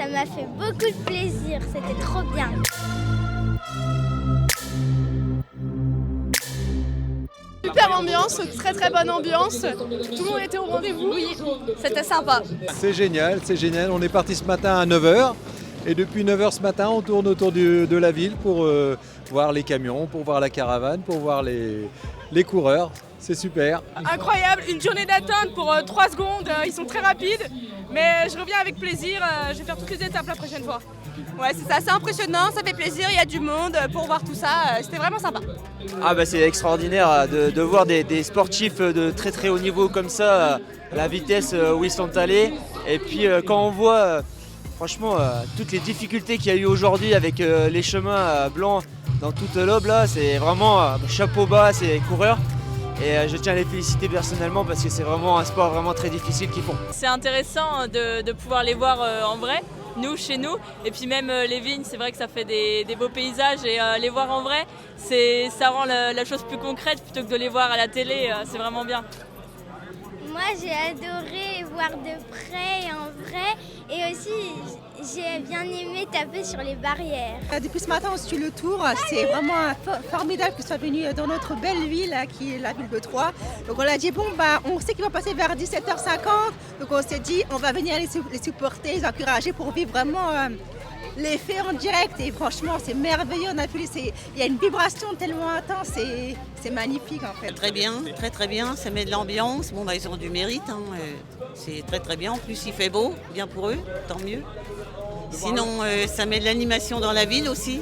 Ça m'a fait beaucoup de plaisir, c'était trop bien. Super ambiance, très bonne ambiance. Tout le monde était au rendez-vous. Oui, c'était sympa. C'est génial. On est parti ce matin à 9 h. Et depuis 9 h ce matin, on tourne autour de la ville pour voir les camions, pour voir la caravane, pour voir les coureurs. C'est super. Incroyable, une journée d'attente pour 3 secondes. Ils sont très rapides. Mais je reviens avec plaisir. Je vais faire toutes les étapes la prochaine fois. Ouais, c'est ça, c'est impressionnant, ça fait plaisir. Il y a du monde pour voir tout ça. C'était vraiment sympa. Ah bah c'est extraordinaire de voir des sportifs de très haut niveau comme ça, la vitesse où ils sont allés. Et puis quand on voit franchement toutes les difficultés qu'il y a eu aujourd'hui avec les chemins blancs dans toute l'aube là, c'est vraiment chapeau bas à ces coureurs. Et je tiens à les féliciter personnellement parce que c'est vraiment un sport vraiment très difficile qu'ils font. C'est intéressant de pouvoir les voir en vrai, chez nous. Et puis même les vignes, c'est vrai que ça fait des beaux paysages et les voir en vrai, ça rend la chose plus concrète plutôt que de les voir à la télé, c'est vraiment bien. Moi, j'ai adoré voir de près et en vrai. Et aussi, j'ai bien aimé taper sur les barrières. Depuis ce matin, on suit le tour. C'est vraiment formidable qu'ils soient venus dans notre belle ville, qui est la ville de Troyes. Donc on a dit, on sait qu'ils vont passer vers 17h50. Donc on s'est dit, on va venir les supporter, les encourager pour vivre vraiment l'effet en direct. Et franchement, c'est merveilleux. Il y a une vibration tellement intense. C'est magnifique en fait. Très bien, très bien. Ça met de l'ambiance. Ils ont du mérite. C'est très bien. En plus, il fait beau. Bien pour eux, tant mieux. Sinon, ça met de l'animation dans la ville aussi.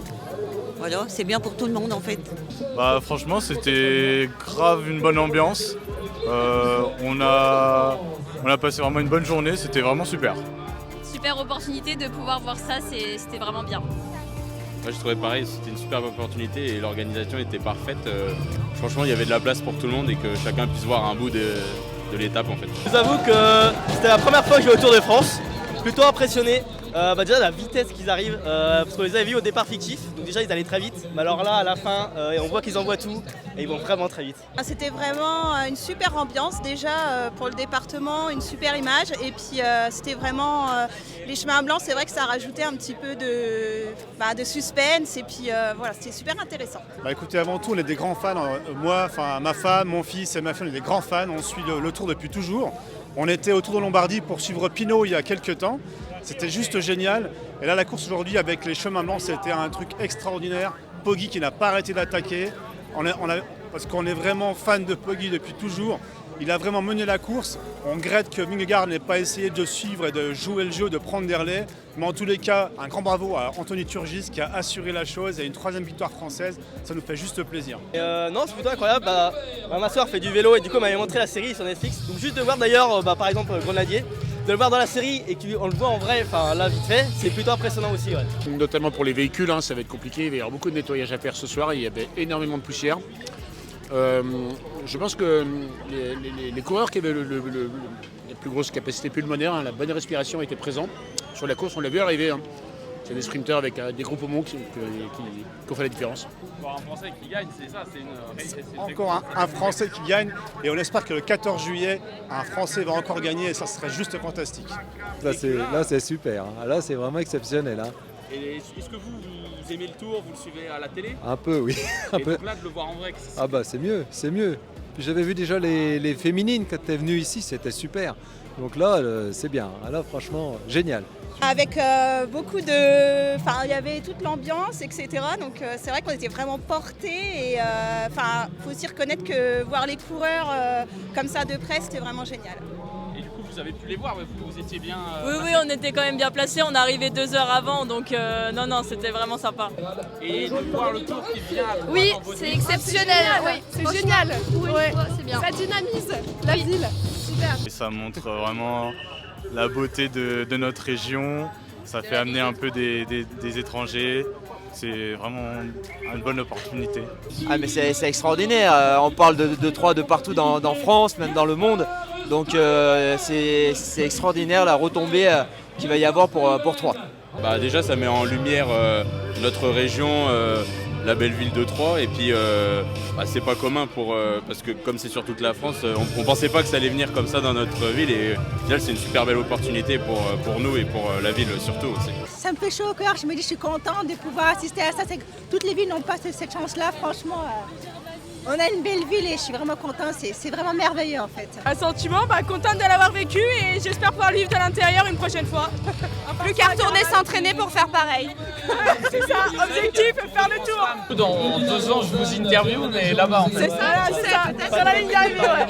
Voilà, c'est bien pour tout le monde en fait. Franchement, c'était grave une bonne ambiance. On a passé vraiment une bonne journée. C'était vraiment super. Super opportunité de pouvoir voir ça, c'était vraiment bien. Moi je trouvais pareil, c'était une superbe opportunité et l'organisation était parfaite. Franchement il y avait de la place pour tout le monde et que chacun puisse voir un bout de l'étape en fait. Je vous avoue que c'était la première fois que je vais au Tour de France, plutôt impressionné. Déjà la vitesse qu'ils arrivent, parce qu'on les avait vus au départ fictif, donc déjà ils allaient très vite, mais alors là à la fin on voit qu'ils envoient tout et ils vont vraiment très vite. C'était vraiment une super ambiance déjà pour le département, une super image et puis c'était vraiment les chemins blancs, c'est vrai que ça rajoutait un petit peu de suspense et puis voilà, c'était super intéressant. Écoutez, avant tout on est des grands fans, moi, ma femme, mon fils et ma fille on est des grands fans, on suit le Tour depuis toujours. On était au Tour de Lombardie pour suivre Pinot il y a quelques temps. C'était juste génial. Et là, la course aujourd'hui avec les chemins blancs, c'était un truc extraordinaire. Poggi qui n'a pas arrêté d'attaquer. Parce qu'on est vraiment fan de Poggi depuis toujours. Il a vraiment mené la course. On regrette que Vingegaard n'ait pas essayé de suivre et de jouer le jeu, de prendre des relais. Mais en tous les cas, un grand bravo à Anthony Turgis qui a assuré la chose et une 3e victoire française. Ça nous fait juste plaisir. Non, c'est plutôt incroyable. Ma soeur fait du vélo et du coup elle m'avait montré la série sur Netflix. Donc juste de voir d'ailleurs, par exemple, Grenadier, de le voir dans la série et qu'on le voit en vrai, là vite fait, c'est plutôt impressionnant aussi. Ouais. Notamment pour les véhicules, ça va être compliqué. Il va y avoir beaucoup de nettoyage à faire ce soir. Il y avait énormément de poussière. Je pense que les coureurs qui avaient la plus grosse capacité pulmonaire, la bonne respiration était présente. Sur la course, on l'a vu arriver. C'est des sprinteurs avec des gros poumons qui ont fait la différence. Voir un Français qui gagne, c'est ça, c'est encore un Français qui gagne et on espère que le 14 juillet, un Français va encore gagner et ça serait juste fantastique. Là c'est super, là c'est vraiment exceptionnel. Et est-ce que vous aimez le Tour, vous le suivez à la télé? Un peu, oui. Et donc là de le voir en vrai, c'est mieux. Puis j'avais vu déjà les féminines quand tu es venu ici, c'était super. Donc là, c'est bien. Là, franchement, génial. Avec beaucoup il y avait toute l'ambiance, etc. Donc c'est vrai qu'on était vraiment portés et faut aussi reconnaître que voir les coureurs comme ça de près, c'était vraiment génial. Et du coup, vous avez pu les voir, vous étiez bien... Oui, on était quand même bien placés, on est arrivé 2 heures avant, donc non, c'était vraiment sympa. Et de voir le Tour qui vient... Oui, c'est exceptionnel, c'est génial. Ouais, c'est bien. Ça dynamise la ville, super. Et ça montre vraiment la beauté de notre région, ça fait amener un peu des étrangers, c'est vraiment une bonne opportunité. Ah mais c'est extraordinaire, on parle de Troyes de partout dans France, même dans le monde, donc c'est extraordinaire la retombée qu'il va y avoir pour Troyes. Déjà ça met en lumière notre région la belle ville de Troyes. Et puis c'est pas commun parce que comme c'est sur toute la France, on pensait pas que ça allait venir comme ça dans notre ville. Et au final, c'est une super belle opportunité pour nous et pour la ville surtout aussi. Ça me fait chaud au cœur, je me dis je suis contente de pouvoir assister à ça. Toutes les villes n'ont pas cette chance-là, franchement. On a une belle ville et je suis vraiment contente, c'est vraiment merveilleux en fait. Un sentiment, contente de l'avoir vécu et j'espère pouvoir le vivre de l'intérieur une prochaine fois. Plus qu'à retourner s'entraîner pour faire pareil. C'est ça, objectif, faire le tour. Dans 2 ans, je vous interview, mais là-bas en fait. C'est ça, sur la ligne d'arrivée, ouais.